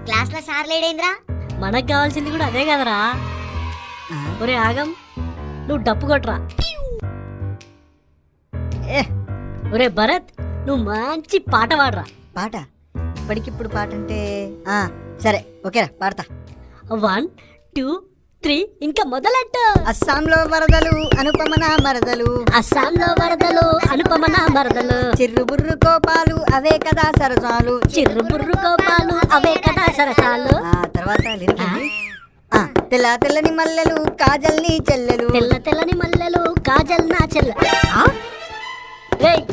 Class లో sir లేడేంద్రా? మనకు కావాల్సింది కూడా అదే కదరా. ఒరే ఆగం, నువ్వు డప్పు కొట్రా. ఒరే భరత్, నువ్వు మంచి పాట పాడరా. పాట? ఇప్పటికిప్పుడు పాట అంటే సరే ఓకేరా, పాడతా. 1 2 3 ఇంకా మొదలెట్టు. అస్సాంలో వరదలు అనుపమన మరదలు, అస్సాంలో వరదలు అనుపమన మరదలు, చిర్రుబుర్రు కోపాలు అవే కదా సరసాలు, చిర్రుబుర్రు కోపాలు అవే కదా సరసాలు. తర్వాత లిరిక్ ఉంది. తెల్ల తెల్లని మల్లెలు కాజల్ నీ చెల్లెలు, తెల్ల తెల్లని మల్లెలు కాజల్ నా చెల్ల. రేయ్,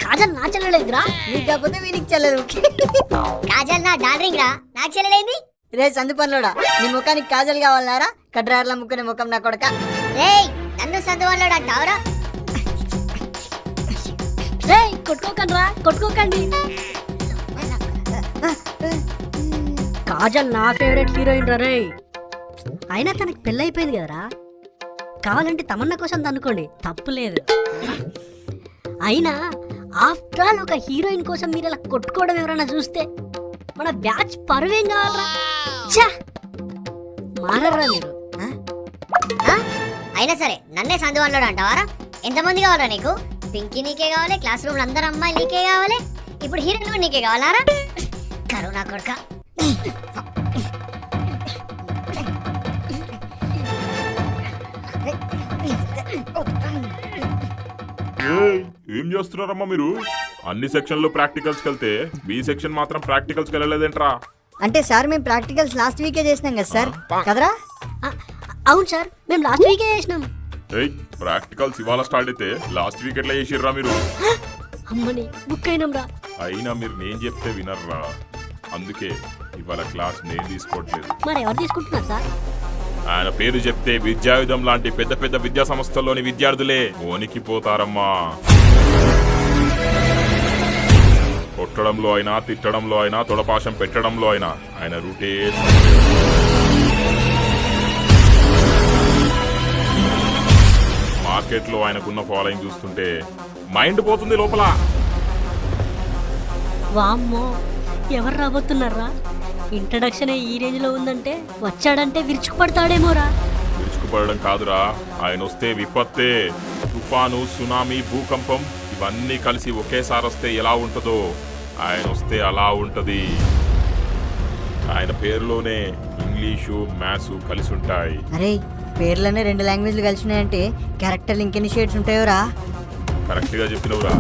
కాజల్ నా చెల్లెలేదురా. నీకు కాకపోతే వీనికి చెల్లెలు. కాజల్ నా డార్లింగ్ రా, నాకు చెల్లెలేంది? రే సందు పనులోడా, నీ ముఖానికి కాజల్ కావాలన్నారా? కడ్రార్ల ముక్కునే ముఖం నా కొడక. రేయ్, నన్ను సందువల్లోడు అంటావురా? రేయ్, కొట్టుకోకండి రా, కొట్టుకోకండి. కాజల్ నా ఫేవరెట్ హీరోయిన్ రా. రే అయినా తనకి పెళ్ళైపోయింది కదరా. కావాలంటే తమన్నా కోసం అనుకోండి, తప్పు లేదు. అయినా ఆఫ్టర్ ఆల్ ఒక హీరోయిన్ కోసం మీరు ఇలా కొట్టుకోవడం ఎవరైనా చూస్తే మన బ్యాచ్ పరువేం కావాలరా. మారరా మీరు. అయినా సరే నన్నే సందువల్లోడు అంటావారా? ఎంతమంది కావాలా నీకు? పింకీ నీకే కావాలి, క్లాస్ రూమ్ అందరు అమ్మాయి నీకే కావాలి, ఇప్పుడు హీరోయిన్ కూడా నీకే కావాలారా? కరోనా కొడుక. ఏం చేస్తున్నారమ్మా మీరు? అన్ని సెక్షన్లు ప్రాక్టికల్స్ వెళ్తే బి సెక్షన్ మాత్రం ప్రాక్టికల్స్ వెళ్ళలేదేంట్రా? అంటే సార్ మేము ప్రాక్టికల్స్ లాస్ట్ వీకే చేసినాం కదా సార్, కదరా? అవును సార్, మేము లాస్ట్ వీకే చేసినాం. ప్రాక్టికల్స్ ఇవాళ స్టార్ట్ అయితే లాస్ట్ వీక్ ఎట్లా చేసిర్రా మీరు? అమ్మని బుక్ అయినాం రా. అయినా మీరు నేను చెప్తే వినర్రా, అందుకే ఇవాళ క్లాస్ నేను తీసుకోవట్లేదు. మరి ఎవరు తీసుకుంటున్నారు సార్? ఆయన పేరు చెప్తే విద్యాయుధం లాంటి పెద్ద పెద్ద విద్యా సంస్థల్లోని విద్యార్థులే వణికిపోతారమ్మా. కొట్టడంలో అయినా, తిట్టడంలో అయినా, తొడపాశం పెట్టడంలో అయినా ఆయన రూటే. మార్కెట్లో ఆయనకున్న ఫాలోయింగ్ చూస్తుంటే మైండ్ పోతుంది లోపల. వామ్మో, ఎవరు రాబోతున్నారా? ఇంట్రడక్షన్ ఈ రేంజ్ లో ఉందంటే వచ్చాడంటే విరుచుకుపడతాడేమోరా. విరుచుకుపడడం కాదురా, ఆయన వస్తే విపత్తే. తుఫాను, సునామీ, భూకంపం ఇవన్నీ కలిసి ఒకేసారి వస్తే ఎలా ఉంటుందో ఆయన వస్తే అలా ఉంటది. ఆయన పేరులోనే ఇంగ్లీషు, మ్యాథ్స్ కలిసి ఉంటాయి. అరే పేర్లోనే 2 లాంగ్వేజ్లు కలిసి ఉన్నాయంటే క్యారెక్టర్లు ఇంకెన్ని షేడ్స్ ఉంటాయోరా? కరెక్ట్ గా చెప్పినవురా.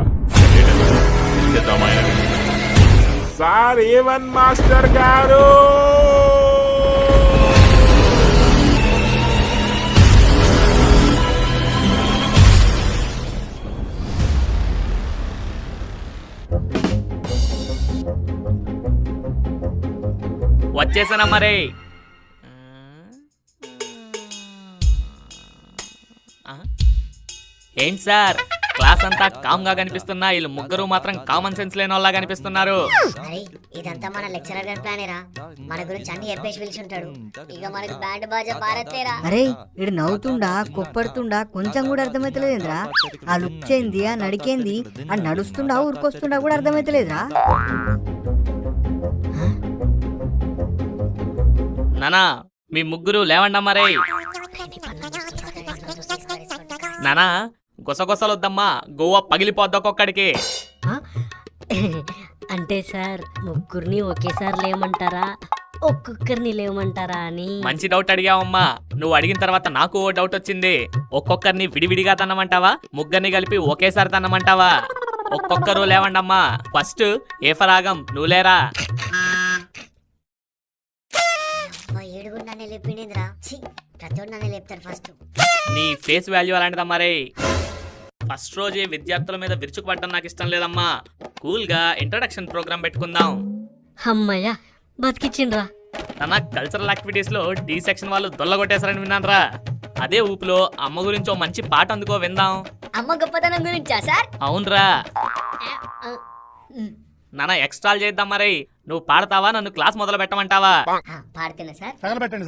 సార్ ఏవన్ మాస్టర్ గారు, వచ్చేసానమ్మా రే. ఏంటి సార్, క్లాస్ అంతా కామ్ గా కనిపిస్తున్నా, వీళ్ళు ముగ్గురు మాత్రం కామన్ సెన్స్ లేని వాళ్ళ కనిపిస్తున్నారు. అరే ఇదంతా మన లెక్చరర్ గారి ప్లానేరా. మన గురించి అన్ని చెప్పేసి పిలిచుంటాడు. ఇక మనకి బ్యాండ్ బాజా భారతేరా. అరే ఇడు నవ్వుతుండా, కొప్పడుతుండా, కొంచెం కూడా అర్థమైతలేదురా. ఆ లుక్ ఏంది, ఆ నడికేంది, ఆ నడుస్తుండా ఊరుకొస్తుండా కూడా అర్థమైతలేదురా. నానా మీ ముగ్గురు లేవండమ్మా రే. నానా గుసగుసలొద్దమ్మా, గోవా పగిలిపోద్ది ఒక్కొక్కడికి. అంటే సార్ ముగ్గురిని ఒకేసారి లేవమంటారా, ఒక్కొక్కరిని లేవమంటారా అని? మంచి డౌట్ అడిగావమ్మా. నువ్వు అడిగిన తర్వాత నాకు ఓ డౌట్ వచ్చింది. ఒక్కొక్కరిని విడివిడిగా తన్నమంటావా, ముగ్గురిని కలిపి ఒకేసారి తన్నమంటావా? ఒక్కొక్కరు లేవండమ్మా. ఫస్ట్ ఏ ఫరాగం నువ్వు లేరా. ఏడుగురు నన్ను లేపిండేంద్రా. ప్రతోడు నన్ను లేపుతాడు ఫస్ట్. నీ ఫేస్ వాల్యూ అలాంటిదమ్మా రే. ఫస్ట్ రోజే విద్యార్థుల మీద విరుచుకుపడడం నాకు ఇష్టం లేదమ్మా. కూల్ గా ఇంట్రడక్షన్ ప్రోగ్రామ్ పెట్టుకుందాం. అమ్మయ్య బతికిచ్చిండ్రా. నా కల్చరల్ యాక్టివిటీస్ లో డి సెక్షన్ వాళ్ళు దొల్లగొట్టేశారని విన్నానరా. అదే ఊపులో అమ్మ గురించి ఓ మంచి పాట అందుకో విందాం. అమ్మ గొప్పతనం గురించా సార్? అవునరా నాన్న, ఎక్స్ట్రాల్ చేద్దాం. మరి నువ్వు పాడతావా, నన్ను క్లాస్ మొదలు పెట్టమంటావా? పాడుతున్నా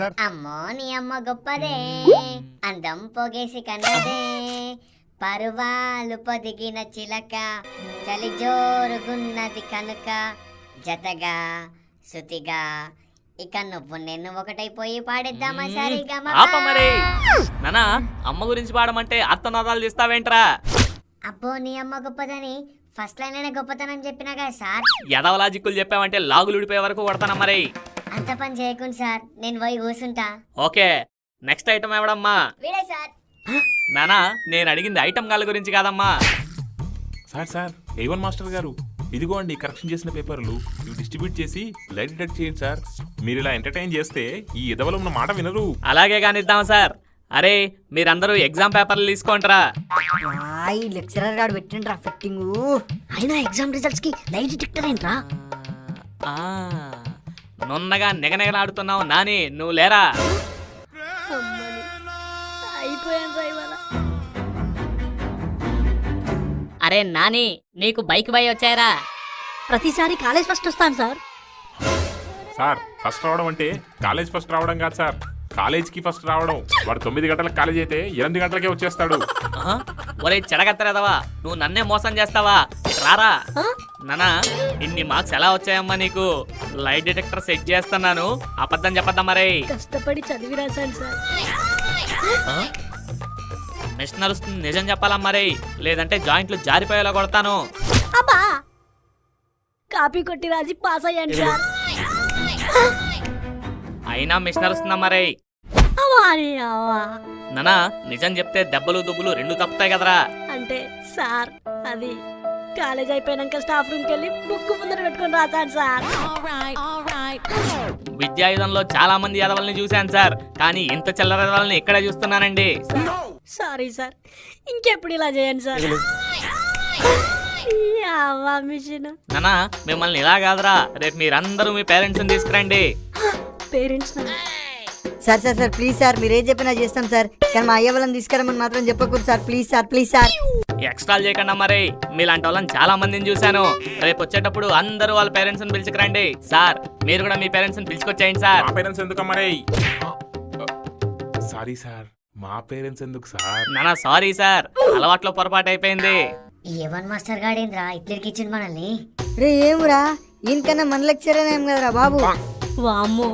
సార్. అమ్మో నీ అమ్మ గొప్పదే, అందం పొగేసి కన్నదే, పరువాలు పొదిగిన చిలక, చలి జోరుగున్నది కనుక, జతగా శృతిగా ఇక నువ్వు నేను ఒకటైపోయి పాడేద్దామా సరిగా ఆప మరి నానా అమ్మ గురించి పాడమంటే అర్థనాదాలు తీస్తావేంట్రా? అబ్బో నీ అమ్మ గొప్పదని ఫస్ట్ లైన్ అయినా గొప్పతనం చెప్పినా కదా సార్. ఎదవ లాజిక్కులు చెప్పావంటే లాగులు ఉడిపోయే వరకు కొడతానా మరి. అంత పని చేయకుండా సార్, నేను పోయి కూర్చుంటా. ఓకే నెక్స్ట్ ఐటమ్ ఎవడమ్మా? వీడే సార్. నానా నేను అడిగింది ఐటమ్ గాల గురించి కాదమ్మా. సార్ ఏవన్ మాస్టర్ గారు, ఇదిగో అండి కరెక్షన్ చేసిన పేపర్లు, ఇవి డిస్ట్రిబ్యూట్ చేసి లైట్ డిటెక్ట్ చేయండి సార్. మీరు ఇలా ఎంటర్టైన్ చేస్తే ఈ ఎదవలో ఉన్న మాట వినరు. అలాగే కానిద్దాం సార్. అరే మీరందరూ ఎగ్జామ్ పేపర్లు తీసుకోండిరా. ఈ లెక్చరర్ గాడు పెట్టిండ్రా ఫిట్టింగ్. అయినా ఎగ్జామ్ రిజల్ట్స్ కి లైట్ డిటెక్టర్ ఏంట్రా? ఆ, నున్నగా నిగనిగలాడుతున్నావు నాని, నువ్వు లేరా? అయిపోయాను ఇవాళ. అరే నాని, నీకు బైక్ బై వచ్చాయరా? ప్రతిసారి కాలేజ్ ఫస్ట్ వస్తాను సార్. సార్ ఫస్ట్ రావడం అంటే కాలేజ్ ఫస్ట్ రావడం కాదు సార్, కాలేజ్కి ఫస్ట్ రావడం. వాడు 9 గంటలకు కాలేజ్ అయితే 8 గంటలకే వచ్చేస్తాడు. ఆ? ఒరే చెడగత్తరేదవా, నువ్వు నన్నే మోసం చేస్తావా? ఇటు రారా. నానా ఇన్ని మార్క్స్ ఎలా వచ్చాయమ్మా నీకు? లైట్ డిటెక్టర్ సెట్ చేస్తున్నాను, అబద్ధం చెప్పద్దా మరి. కష్టపడి చదివి రాశాను సార్. మిషన్ వస్తుంది, నిజం చెప్పాలా మరి, లేదంటే జాయింట్లు జారిపోయేలా కొడతాను. అబ్బా కాపీ కొట్టి రాసి పాస్ అయ్యాను సార్. అయినా మిషన్ వస్తుందా మరి? అవ్వాలి అవ్వా. నానా నిజం చెప్తే దెబ్బలు దుబ్బులు రెండు తప్పుతాయి కదరా. అంటే సార్ అది కాలేజ్ అయిపోయినాక స్టాఫ్ రూమ్కి వెళ్ళి బుక్ ముందర పెట్టుకొని రాశాను సార్. విద్యాయుధంలో చాలా మంది ఎదవల్ని చూశాను సార్, కానీ ఇంత చిల్లర ఎదవల్ని ఇక్కడే చూస్తున్నానండి. సారీ సార్, ఇంకెప్పుడు ఇలా చేయండి సార్. అవ్వా మిషన్. నానా మిమ్మల్ని ఇలా కాదురా, రేపు మీరందరూ మీ పేరెంట్స్ని తీసుకురండి. పేరెంట్స్ సార్ ప్లీజ్ సార్, మీరేం చెప్పినా చేస్తాం సార్, కానీ మా అయ్య వాళ్ళని తీసుకురమ్మని మాత్రం చెప్పకూడదు సార్. Please sir. ఎక్స్ట్రాలు చేయకుండా మరి, మీలాంటి వాళ్ళని చాలా మందిని చూశాను. రేపు వచ్చేటప్పుడు అందరూ వాళ్ళ పేరెంట్స్ ని పిలుచుకురండి. సార్ మీరు కూడా మీ పేరెంట్స్ ని పిలుచుకొచ్చేయండి సార్. మా పేరెంట్స్ ఎందుకమ్మా రే? సారీ సార్, మా పేరెంట్స్ ఎందుకు సార్? నానా సారీ సార్, అలవాట్లో పొరపాటు అయిపోయింది. ఏవన్ మాస్టర్ గాడేంద్రా ఇట్లకి ఇచ్చింది మనల్ని? రే ఏమురా, ఈయనకన్నా మన లెక్చర్ ఏం కదరా బాబు. వామ్మో,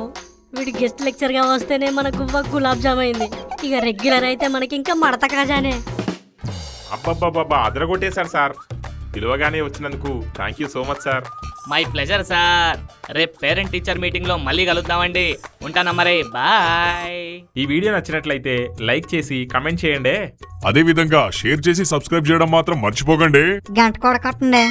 వీడి గెస్ట్ లెక్చర్ గా వస్తేనే మనకు గులాబ్ జామ్ అయింది, ఇక రెగ్యులర్ అయితే మనకి ఇంకా మడత కాజానే. అబ్బబ్బబ్బబ్బా అదరగొట్టేశారు సార్. పిలువగానే వచ్చినందుకు thank you so much sir. My pleasure sir. రేపు పేరెంట్ టీచర్ మీటింగ్ లో మళ్ళీ కలుద్దామండి. ఉంటానా మరి, బాయ్. ఈ వీడియో నచ్చినట్లయితే లైక్ చేసి కమెంట్ చేయండి. అదే విధంగా షేర్ చేసి సబ్స్క్రైబ్ చేయడం మాత్రం మర్చిపోకండి. గంట కూడా కొట్టండి.